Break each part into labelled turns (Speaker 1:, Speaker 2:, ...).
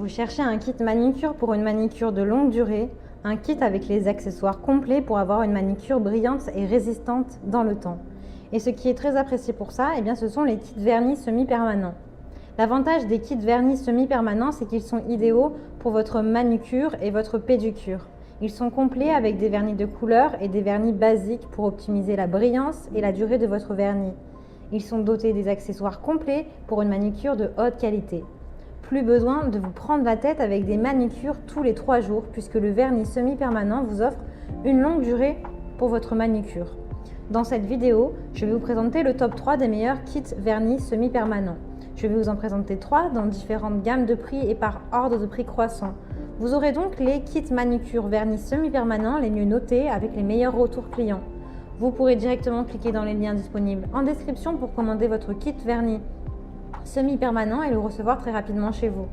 Speaker 1: Vous cherchez un kit manicure pour une manicure de longue durée, un kit avec les accessoires complets pour avoir une manicure brillante et résistante dans le temps. Et ce qui est très apprécié pour ça, eh bien, ce sont les kits vernis semi-permanents. L'avantage des kits vernis semi-permanents, c'est qu'ils sont idéaux pour votre manucure et votre pédicure. Ils sont complets avec des vernis de couleur et des vernis basiques pour optimiser la brillance et la durée de votre vernis. Ils sont dotés des accessoires complets pour une manicure de haute qualité. Plus besoin de vous prendre la tête avec des manicures tous les 3 jours puisque le vernis semi-permanent vous offre une longue durée pour votre manicure. Dans cette vidéo, je vais vous présenter le top 3 des meilleurs kits vernis semi-permanents. Je vais vous en présenter 3 dans différentes gammes de prix et par ordre de prix croissant. Vous aurez donc les kits manucure vernis semi-permanents les mieux notés avec les meilleurs retours clients. Vous pourrez directement cliquer dans les liens disponibles en description pour commander votre kit vernis semi-permanent et le recevoir très rapidement chez vous.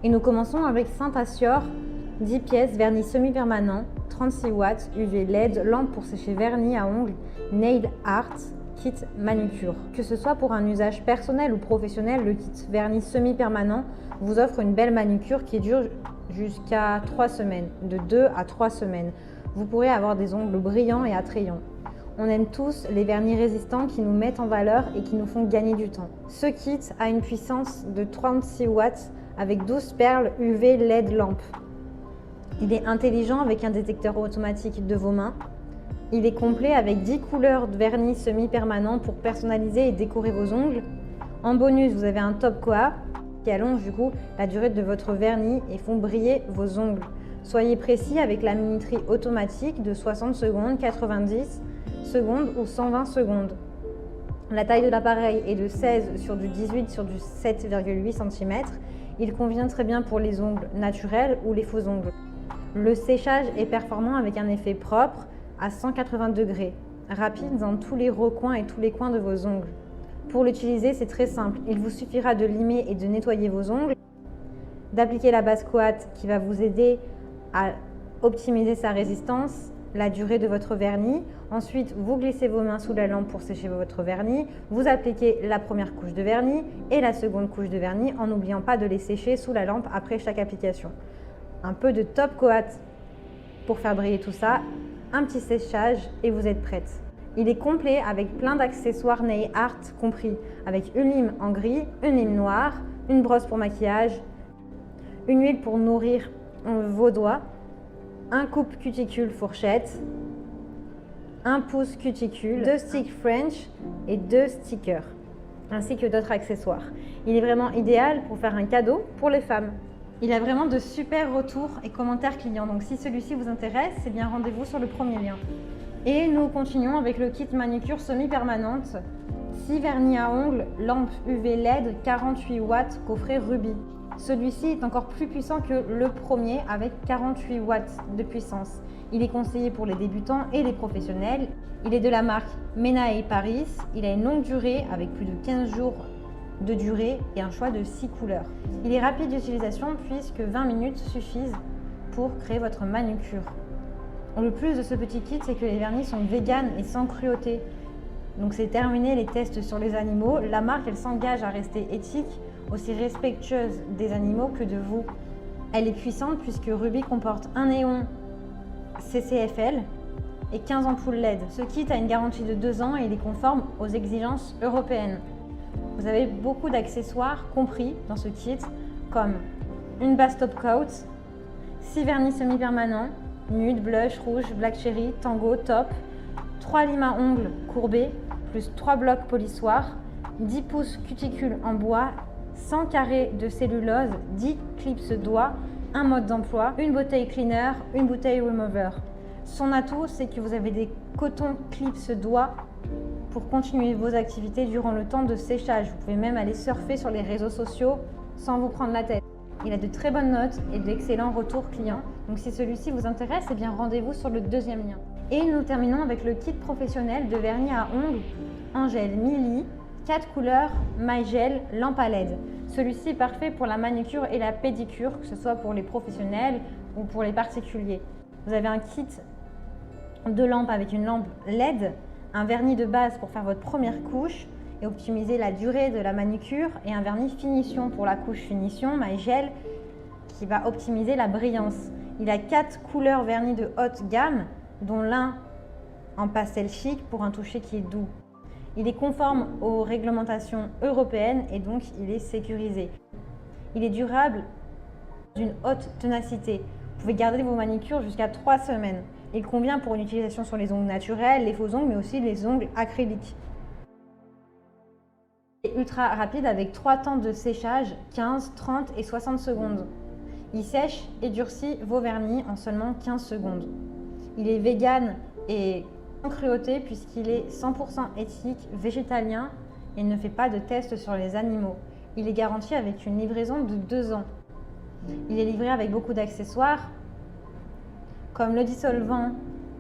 Speaker 1: Et nous commençons avec Saint-Assior 10 pièces vernis semi-permanent 36 watts UV LED lampe pour sécher vernis à ongles Nail Art kit manucure. Que ce soit pour un usage personnel ou professionnel, le kit vernis semi-permanent vous offre une belle manucure qui dure jusqu'à 3 semaines, de 2 à 3 semaines. Vous pourrez avoir des ongles brillants et attrayants. On aime tous les vernis résistants qui nous mettent en valeur et qui nous font gagner du temps. Ce kit a une puissance de 36 watts avec 12 perles UV LED lampe. Il est intelligent avec un détecteur automatique de vos mains. Il est complet avec 10 couleurs de vernis semi-permanent pour personnaliser et décorer vos ongles. En bonus, vous avez un top coat qui allonge du coup la durée de votre vernis et font briller vos ongles. Soyez précis avec la minuterie automatique de 60 secondes, 90 secondes ou 120 secondes. La taille de l'appareil est de 16 sur du 18 sur du 7,8 cm. Il convient très bien pour les ongles naturels ou les faux ongles. Le séchage est performant avec un effet propre à 180 degrés, rapide dans tous les recoins et tous les coins de vos ongles. Pour l'utiliser, c'est très simple. Il vous suffira de limer et de nettoyer vos ongles, d'appliquer la base coat qui va vous aider à optimiser sa résistance, la durée de votre vernis. Ensuite, vous glissez vos mains sous la lampe pour sécher votre vernis. Vous appliquez la première couche de vernis et la seconde couche de vernis en n'oubliant pas de les sécher sous la lampe après chaque application. Un peu de top coat pour faire briller tout ça, un petit séchage et vous êtes prête. Il est complet avec plein d'accessoires Nail Art compris, avec une lime en gris, une lime noire, une brosse pour maquillage, une huile pour nourrir vos doigts, un coupe cuticule fourchette, un pouce cuticule, 2 sticks French et 2 stickers, ainsi que d'autres accessoires. Il est vraiment idéal pour faire un cadeau pour les femmes. Il a vraiment de super retours et commentaires clients, donc si celui-ci vous intéresse, c'est bien rendez-vous sur le premier lien. Et nous continuons avec le kit manucure semi-permanente, 6 vernis à ongles, lampe UV LED 48 watts, coffret rubis. Celui-ci est encore plus puissant que le premier avec 48 watts de puissance. Il est conseillé pour les débutants et les professionnels. Il est de la marque Menae Paris. Il a une longue durée avec plus de 15 jours de durée et un choix de 6 couleurs. Il est rapide d'utilisation puisque 20 minutes suffisent pour créer votre manucure. Le plus de ce petit kit, c'est que les vernis sont véganes et sans cruauté. Donc c'est terminé les tests sur les animaux. La marque, elle s'engage à rester éthique, aussi respectueuse des animaux que de vous. Elle est puissante puisque Ruby comporte un néon CCFL et 15 ampoules LED. Ce kit a une garantie de 2 ans et il est conforme aux exigences européennes. Vous avez beaucoup d'accessoires compris dans ce kit, comme une base top coat, 6 vernis semi-permanents, nude, blush, rouge, black cherry, tango, top, 3 limes à ongles courbés, plus 3 blocs polissoirs, 10 pouces cuticule en bois, 100 carrés de cellulose, 10 clips doigts, un mode d'emploi, une bouteille cleaner, une bouteille remover. Son atout, c'est que vous avez des cotons clips doigts pour continuer vos activités durant le temps de séchage. Vous pouvez même aller surfer sur les réseaux sociaux sans vous prendre la tête. Il a de très bonnes notes et d'excellents retours clients. Donc si celui-ci vous intéresse, eh bien rendez-vous sur le deuxième lien. Et nous terminons avec le kit professionnel de vernis à ongles Angel Mili, 4 couleurs, My Gel, lampe à LED. Celui-ci est parfait pour la manucure et la pédicure, que ce soit pour les professionnels ou pour les particuliers. Vous avez un kit de lampes avec une lampe LED, un vernis de base pour faire votre première couche et optimiser la durée de la manucure et un vernis finition pour la couche finition, My Gel, qui va optimiser la brillance. Il a 4 couleurs vernis de haute gamme, dont l'un en pastel chic pour un toucher qui est doux. Il est conforme aux réglementations européennes et donc il est sécurisé. Il est durable, d'une haute ténacité. Vous pouvez garder vos manicures jusqu'à 3 semaines. Il convient pour une utilisation sur les ongles naturels, les faux ongles, mais aussi les ongles acryliques. Il est ultra rapide avec 3 temps de séchage, 15, 30 et 60 secondes. Il sèche et durcit vos vernis en seulement 15 secondes. Il est vegan et sans cruauté puisqu'il est 100% éthique, végétalien et ne fait pas de tests sur les animaux. Il est garanti avec une livraison de 2 ans. Il est livré avec beaucoup d'accessoires comme le dissolvant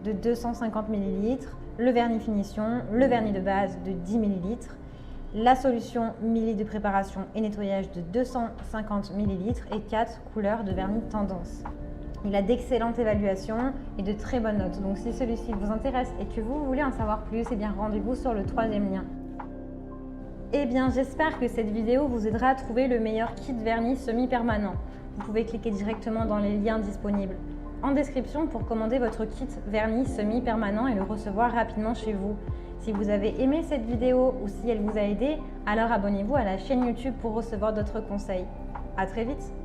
Speaker 1: de 250 ml, le vernis finition, le vernis de base de 10 ml, la solution milli de préparation et nettoyage de 250 ml et 4 couleurs de vernis tendance. Il a d'excellentes évaluations et de très bonnes notes. Donc si celui-ci vous intéresse et que vous voulez en savoir plus, eh bien rendez-vous sur le 3e lien. Eh bien j'espère que cette vidéo vous aidera à trouver le meilleur kit vernis semi-permanent. Vous pouvez cliquer directement dans les liens disponibles en description pour commander votre kit vernis semi-permanent et le recevoir rapidement chez vous. Si vous avez aimé cette vidéo ou si elle vous a aidé, alors abonnez-vous à la chaîne YouTube pour recevoir d'autres conseils. À très vite!